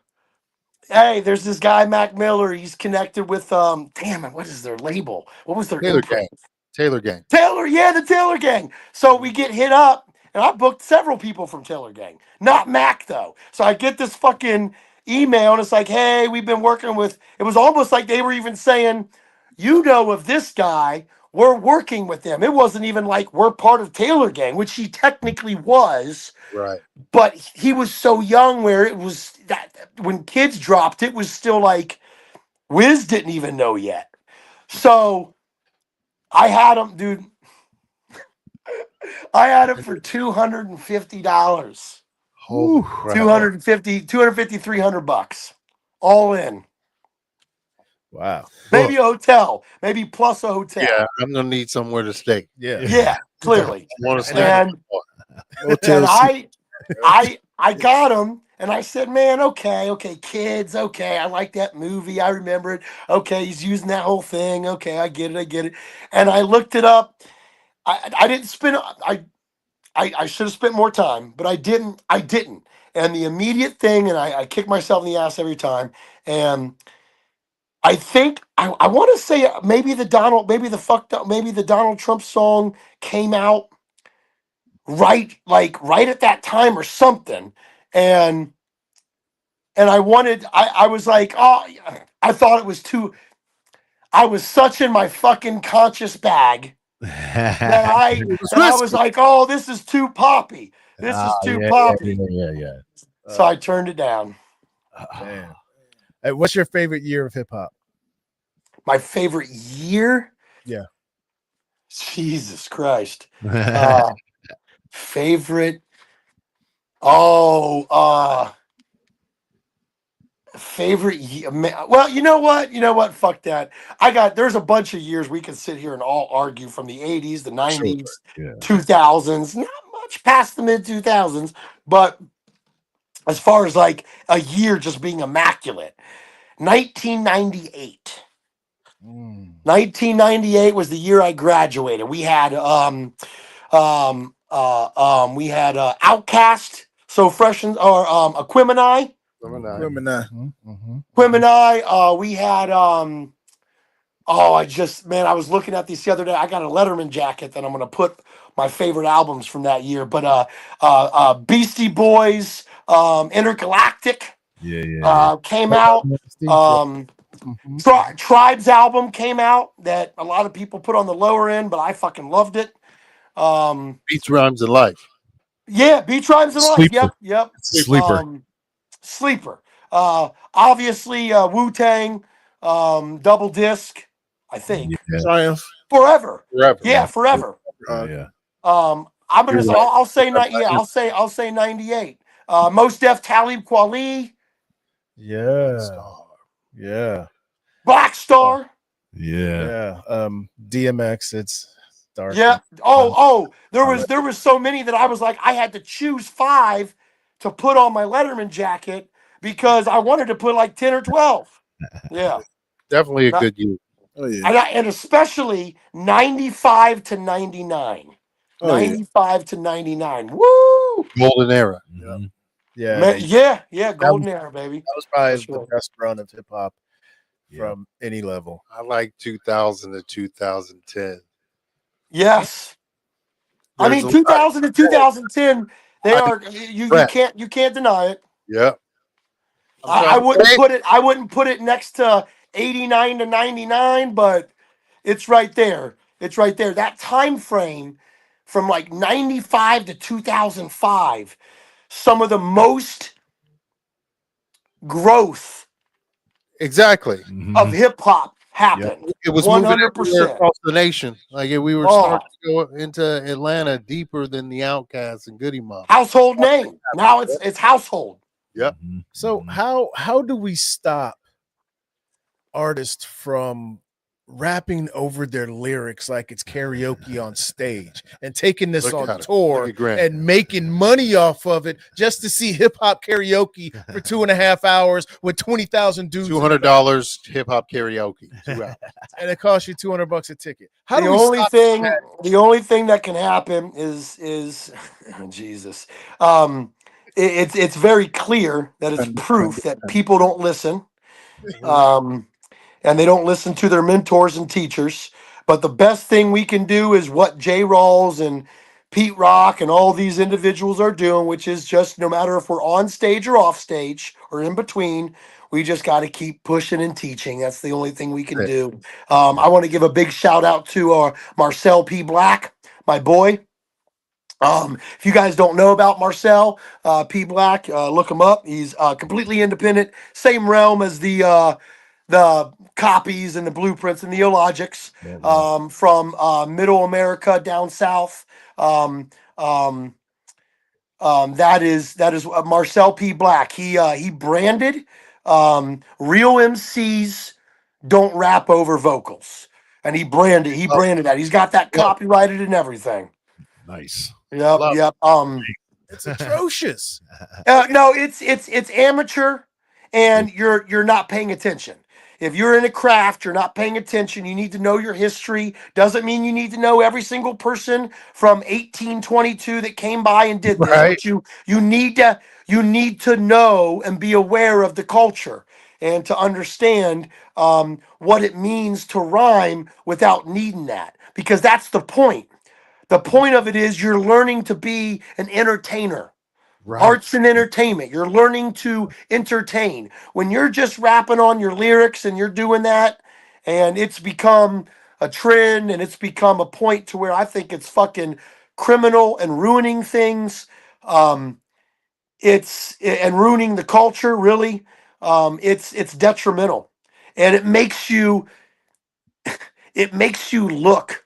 hey, there's this guy, Mac Miller. He's connected with, damn it, what is their label? What was their Taylor imprint? Gang. Taylor Gang. Taylor, yeah, the Taylor Gang. So we get hit up, and I booked several people from Taylor Gang. Not Mac, though. So I get this fucking email, and it's like, hey, we've been working with, it was almost like they were even saying, you know of this guy, we're working with them. It wasn't even like we're part of Taylor Gang, which he technically was, Right. but he was so young where it was that when Kids dropped, it was still like Wiz didn't even know yet. So I had him, dude. I had him for $250. Holy crap. 250, 300 bucks. All in. Wow. Maybe a hotel. Maybe plus a hotel. Yeah, I'm gonna need somewhere to stay. Yeah. Yeah, clearly. I want to stay. And I got him, and I said, man, okay, Kids, okay, I like that movie, I remember it. Okay, he's using that whole thing. Okay, I get it. And I looked it up. I didn't spend. I should have spent more time, but I didn't. And the immediate thing, and I kick myself in the ass every time. And I think I want to say maybe the Donald Trump song came out right at that time or something. And I was like, oh, I thought it was too. I was such in my fucking conscious bag that I was like, oh, this is too poppy. This is too poppy. Yeah. So I turned it down. Man. Hey, what's your favorite year of hip hop? My favorite year? Yeah. Jesus Christ. Favorite. Oh, favorite year. Well, you know what? Fuck that. There's a bunch of years we can sit here and all argue from the 80s, the 90s, 2000s, not much past the mid 2000s, but as far as like a year just being immaculate. 1998. 1998 was the year I graduated. We had we had Outcast, So Fresh and or Aquemini. Aquemini. We had oh, I was looking at these the other day. I got a Letterman jacket that I'm gonna put my favorite albums from that year. But Beastie Boys, Intergalactic came out. Tribe's album came out that a lot of people put on the lower end, but I fucking loved it. Beats, Rhymes, and Life. Yeah, Beach Rhymes and Life. Yep. Sleeper. Sleeper. Obviously, Wu Tang, Double Disc. I think Triumph. Forever. Forever. Yeah, Forever. Yeah. I'm gonna. You're right. I'll say not. Yeah, I'll say 98. Most Def, Talib Kweli, Yeah. Black Star. Yeah. DMX. It's dark. Yeah. Oh. There was so many that I was like, I had to choose 5 to put on my Letterman jacket because I wanted to put like 10 or 12. Yeah. Definitely a good year. Oh yeah. And especially 95 to 99. Oh, yeah. 95 to 99. Woo! Golden era. Mhm. Yeah, golden era, baby. That was probably For sure. the best run of hip hop Yeah. from any level. I like 2000 to 2010. Yes. I There's mean, a 2000 to 2010, they I are you Brett. can't deny it. Yeah. I wouldn't put it next to 89 to 99, but it's right there. It's right there. That time frame from like 95 to 2005, some of the most growth Exactly. of hip hop happened. It was moving everywhere 100%. across the nation. Like we were Oh. starting to go into Atlanta deeper than the Outcasts and Goody Mob. Household name. Now it's household. Yep. So how do we stop artists from rapping over their lyrics like it's karaoke on stage and taking this Look on at it. tour Look at Grant. and making money off of it just to see hip hop karaoke for 2.5 hours with 20,000 dudes? $200 hip hop karaoke. 2 hours. And it costs you $200 a ticket. How The do we only stop thing that? the only thing that can happen is Jesus. It's very clear that it's proof that people don't listen. And they don't listen to their mentors and teachers. But the best thing we can do is what J. Rawls and Pete Rock and all these individuals are doing, which is just no matter if we're on stage or off stage or in between, we just got to keep pushing and teaching. That's the only thing we can do. I want to give a big shout out to Marcel P. Black, my boy. If you guys don't know about Marcel P. Black, look him up. He's completely independent, same realm as the copies and the blueprints and the Neologics from Middle America down south. That is Marcel P. Black. He branded real MCs don't rap over vocals, and he branded that. He's got that copyrighted and everything. Nice. Yep. It's atrocious. No, it's amateur, and you're not paying attention. If you're in a craft, you're not paying attention. You need to know your history. Doesn't mean you need to know every single person from 1822 that came by and did this. Right. But you need to know and be aware of the culture and to understand what it means to rhyme without needing that, because that's the point. The point of it is you're learning to be an entertainer. Right. Arts and entertainment. You're learning to entertain. When you're just rapping on your lyrics and you're doing that, and it's become a trend and it's become a point to where I think it's fucking criminal and ruining things. It's and ruining the culture, really. It's detrimental. And it makes you look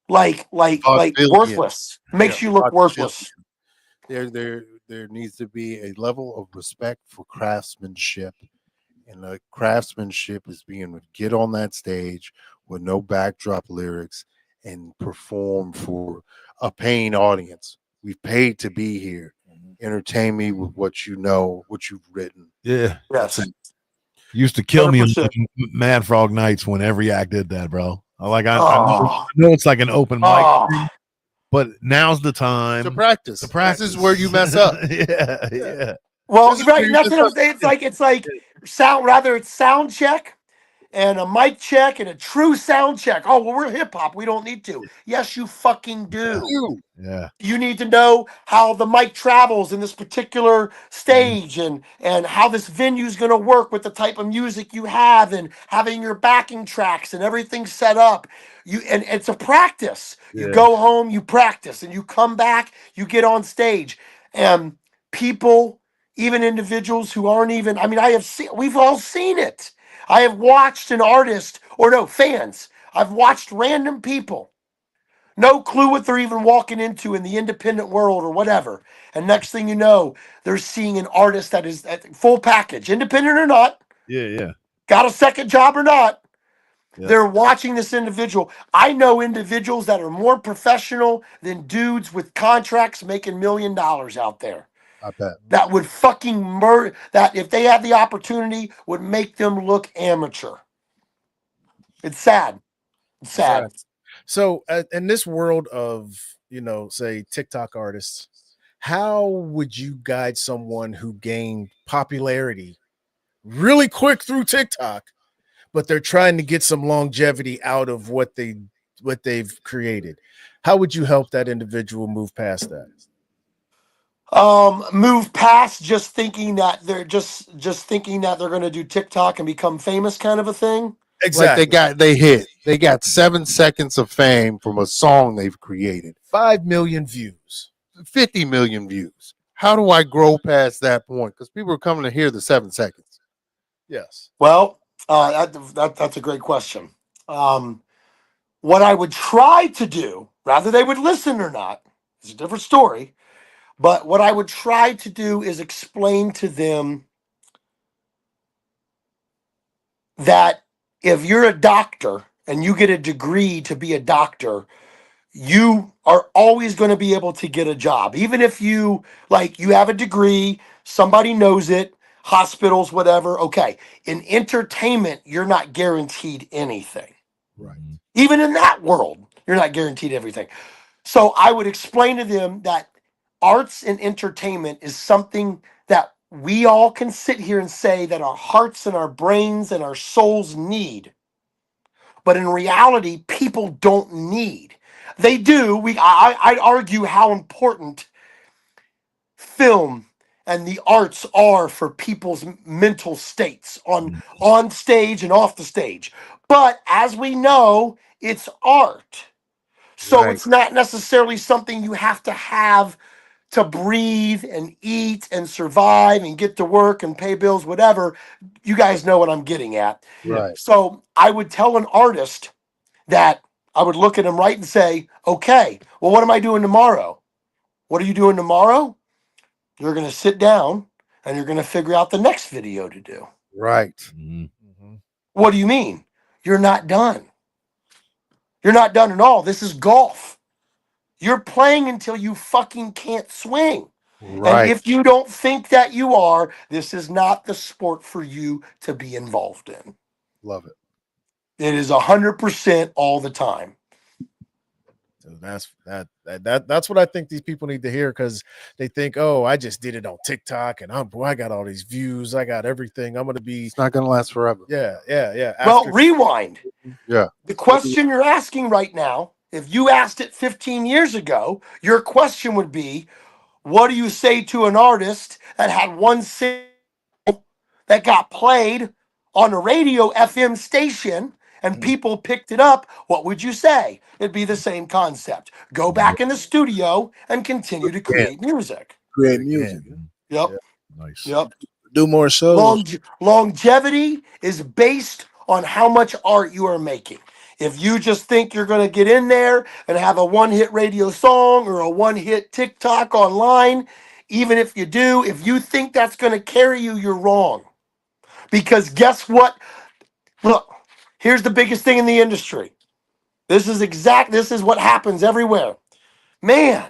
like Vaudevillian. worthless. Makes you look Vaudevillian. worthless. There needs to be a level of respect for craftsmanship, and the craftsmanship is being to get on that stage with no backdrop lyrics and perform for a paying audience. We've paid to be here. entertain me with what you know, what you've written. Yeah. Yes. Used to kill me in 100%. Mad Frog nights when every act did that, bro. Oh. I know it's like an open mic, Oh. but now's the time To practice. to practice. This is where you mess up. yeah. Well, This is where right. you And that's mess what I'm up. saying. It's like sound. Rather, it's sound check and a mic check and a true sound check. Oh well, we're hip hop. We don't need to. Yes, you fucking do. You. Yeah. You need to know how the mic travels in this particular stage and how this venue is going to work with the type of music you have and having your backing tracks and everything set up. And it's a practice. You Yeah. go home, you practice, and you come back, you get on stage. And people, even individuals who aren't even, I mean, we've all seen it. I have watched an artist, or no, fans. I've watched random people, no clue what they're even walking into in the independent world or whatever. And next thing you know, they're seeing an artist that is at full package, independent or not, Yeah. got a second job or not. Yep. They're watching this individual. I know individuals that are more professional than dudes with contracts making $1 million out there. I bet. That would fucking murder, that if they had the opportunity, would make them look amateur. It's sad. It's sad. Right. So, in this world of, say TikTok artists, how would you guide someone who gained popularity really quick through TikTok, but they're trying to get some longevity out of what they've created? How would you help that individual move past that? Move past just thinking that they're just thinking that they're going to do TikTok and become famous, kind of a thing. Exactly. Like they got 7 seconds of fame from a song they've created. 5 million views, 50 million views. How do I grow past that point? Because people are coming to hear the 7 seconds. Yes. Well, that's a great question. What I would try to do, rather they would listen or not, is a different story. But what I would try to do is explain to them that if you're a doctor and you get a degree to be a doctor, you are always going to be able to get a job. Even if you have a degree, somebody knows it, hospitals, whatever. Okay. In entertainment, you're not guaranteed anything. Right. Even in that world, you're not guaranteed everything. So I would explain to them that arts and entertainment is something that we all can sit here and say that our hearts and our brains and our souls need. But in reality, people don't need. They do. I'd argue how important film and the arts are for people's mental states on stage and off the stage. But as we know, it's art. So Right. it's not necessarily something you have to breathe and eat and survive and get to work and pay bills, whatever. You guys know what I'm getting at. Right. So I would tell an artist that I would look at him right and say, okay, well, what am I doing tomorrow? What are you doing tomorrow? You're going to sit down and you're going to figure out the next video to do. Right. Mm-hmm. What do you mean? You're not done. You're not done at all. This is golf. You're playing until you fucking can't swing. Right. And if you don't think that you are, this is not the sport for you to be involved in. Love it. It is 100% all the time. So that's what I think these people need to hear, because they think, oh, I just did it on TikTok and I got all these views, I got everything. I'm gonna be. It's not gonna last forever. Yeah. Well, rewind. Yeah. The question you're asking right now, if you asked it 15 years ago, your question would be, what do you say to an artist that had one single that got played on a radio FM station and people picked it up? What would you say? It'd be the same concept. Go back in the studio and continue to create music. Create music. Yep. Nice. Yep. Do more shows. Longevity is based on how much art you are making. If you just think you're going to get in there and have a one-hit radio song or a one-hit TikTok online, even if you do, if you think that's going to carry you, you're wrong. Because guess what? Look, here's the biggest thing in the industry. This is what happens everywhere. Man,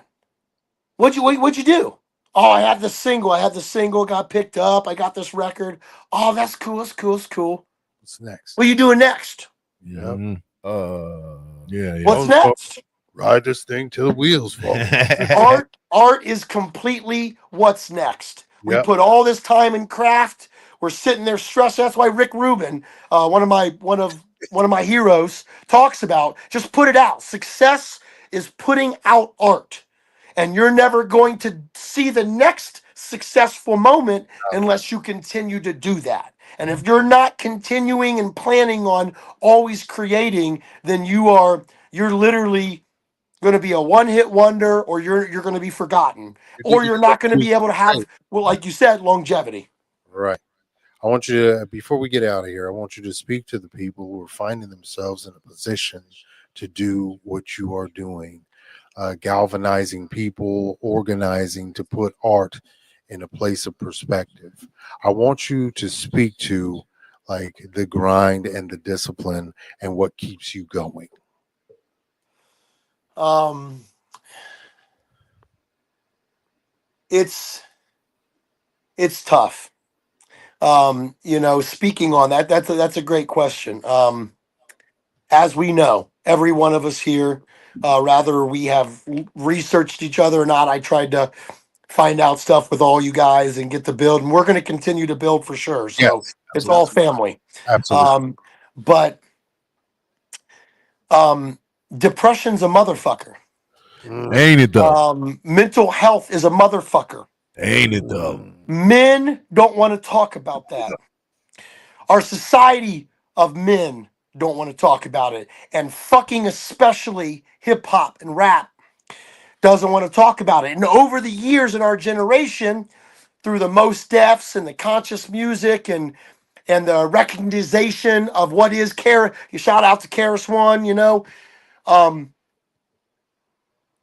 what'd you do? Oh, I had the single. I had the single. Got picked up. I got this record. Oh, that's cool. That's cool. That's cool. What's next? What are you doing next? Yep. Mhm. Yeah. What's Oh, oh, next? ride this thing till the wheels fall. Art is completely what's next. We Yep. put all this time in craft. We're sitting there stressed. That's why Rick Rubin, one of my heroes, talks about just put it out. Success is putting out art, and you're never going to see the next successful moment unless you continue to do that. And if you're not continuing and planning on always creating, then you're literally going to be a one-hit wonder, or you're going to be forgotten, or you're not going to be able to have, well, like you said, longevity. Right. I want you to, before we get out of here, I want you to speak to the people who are finding themselves in a position to do what you are doing, galvanizing people, organizing to put art in a place of perspective. I want you to speak to like the grind and the discipline and what keeps you going. Um, it's tough. Speaking on that, that's a great question. As we know, every one of us here, rather we have researched each other or not, I tried to find out stuff with all you guys and get to build, and we're going to continue to build for sure. So Yes, it's all absolutely. family. Absolutely. But depression's a motherfucker. Ain't it though? Mental health is a motherfucker. Ain't it though? Men don't want to talk about that. Our society of men don't want to talk about it. And fucking especially hip hop and rap doesn't want to talk about it. And over the years in our generation, through the most deafs and the conscious music and the recognition of what is care, you shout out to Karis One,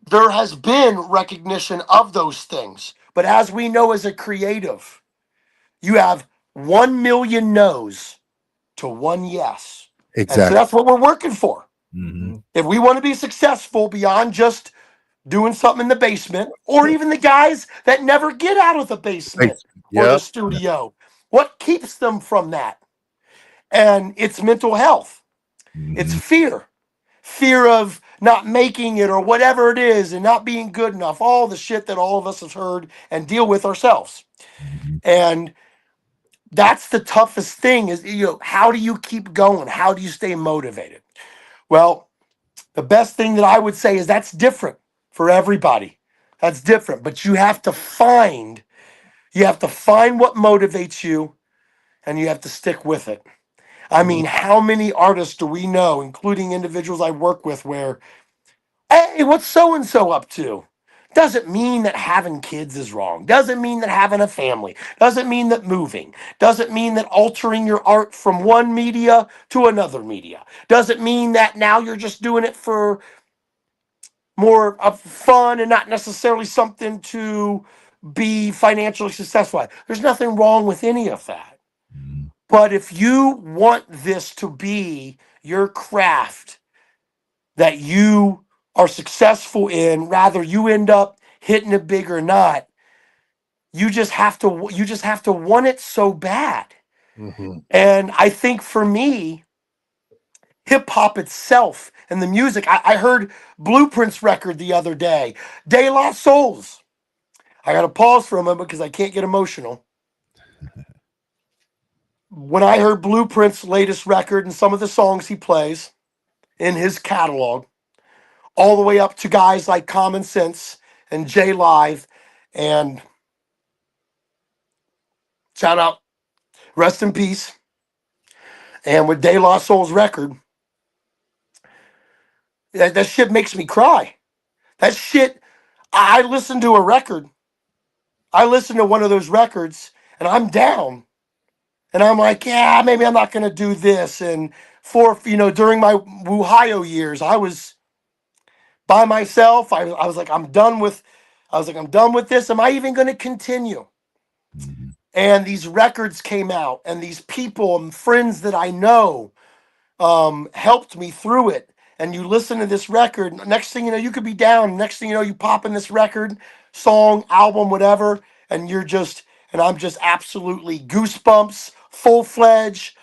there has been recognition of those things. But as we know, as a creative, you have 1 million no's to one yes. And so Exactly. that's what we're working for. Mhm. If we want to be successful beyond just doing something in the basement, or even the guys that never get out of the basement or the Yep. studio, what keeps them from that? And it's mental health, it's Mhm. fear of not making it or whatever it is and not being good enough, all the shit that all of us have heard and deal with ourselves. Mhm. And that's the toughest thing is, how do you keep going? How do you stay motivated? Well, the best thing that I would say is that's different for everybody. That's different, but you have to find what motivates you, and you have to stick with it. I mean, how many artists do we know, including individuals I work with, where, hey, what's so and so up to? Doesn't mean that having kids is wrong. Doesn't mean that having a family. Doesn't mean that moving. Doesn't mean that altering your art from one media to another media. Doesn't mean that now you're just doing it for more of fun and not necessarily something to be financially successful at. There's nothing wrong with any of that. Mhm. But if you want this to be your craft that you are successful in, rather you end up hitting it big or not, you just have to want it so bad. Mm-hmm. And I think for me, hip hop itself and the music, I heard Blueprint's record the other day, De La Souls. I got to pause for a moment because I can't get emotional. When I heard Blueprint's latest record and some of the songs he plays in his catalog, all the way up to guys like Common Sense and J Live, and shout out, rest in peace, and with De La Soul's record, that shit makes me cry. That shit, I listened to a record. I listened to one of those records and I'm down. And I'm like, yeah, maybe I'm not going to do this. And during my Wuhio years, I was by myself. I was like, I'm done with this. Am I even going to continue? Mhm. And these records came out, and these people and friends that I know helped me through it. And you listen to this record, next thing you know, you could be down. Next thing you know, you pop in this record, song, album, whatever, and I'm just absolutely goosebumps, full-fledged.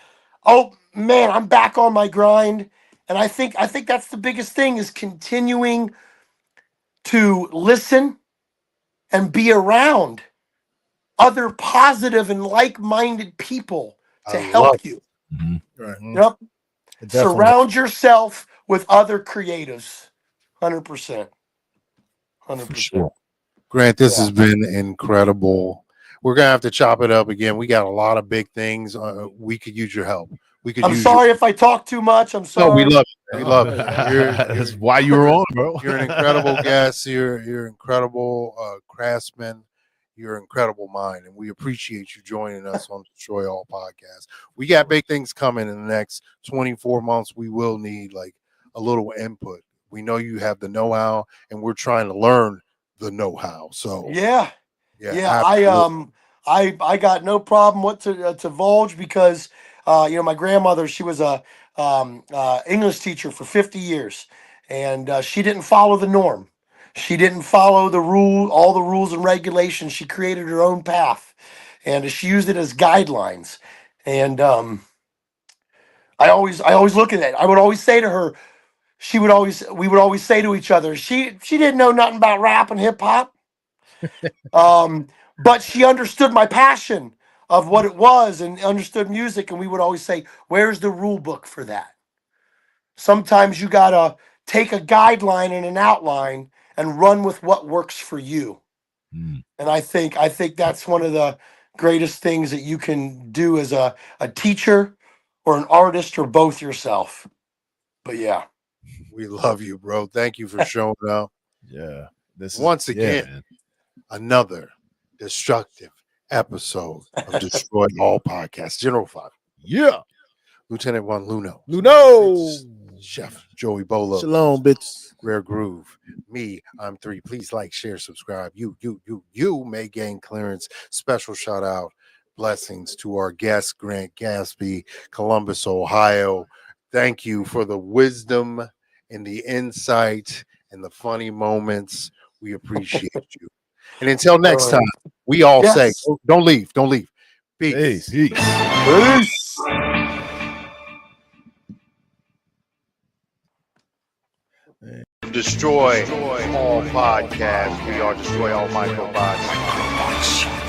Oh man, I'm back on my grind. And I think that's the biggest thing is continuing to listen and be around other positive and like-minded people to I love help you. Right. Yep. Definitely. Surround yourself with other creatives. 100%. For 100%. sure. Grant, this Yeah. has been incredible. We're gonna have to chop it up again. We got a lot of big things. We could use your help. We could I'm use sorry if I talk too much. I'm No, we sorry. love it. We love it. That's why you were on, bro. You're an incredible guest. You're incredible craftsman. You're an incredible mind, and we appreciate you joining us on the Destroy All podcast. We got big things coming in the next 24 months. We will need like a little input. We know you have the know-how, and we're trying to learn the know-how. So Yeah. absolutely. I got no problem what to divulge because my grandmother, she was a English teacher for 50 years, and she didn't follow the norm. She didn't follow all the rules and regulations. She created her own path, and she used it as guidelines. And I always look at it. I would always say to her, we would always say to each other, she didn't know nothing about rap and hip hop. But she understood my passion of what it was and understood music. And we would always say, where's the rule book for that? Sometimes you got to take a guideline and an outline and run with what works for you. And I think that's one of the greatest things that you can do as a teacher or an artist or both yourself. But yeah. We love you, bro. Thank you for showing up. Yeah. Once again, man. another destructive episode of Destroy All Podcast. General 5. Yeah. Lieutenant Juan Luno. Chef Joey Bolo. Shalom, bitch. Rare Groove. Me, I'm 3. Please like, share, subscribe. You may gain clearance. Special shout out. Blessings to our guest, Grant Gatsby, Columbus, Ohio. Thank you for the wisdom and the insight and the funny moments. We appreciate you. And until next time, we all say, don't leave. Peace. Peace. Destroy all podcasts. We are Destroy All Microbots.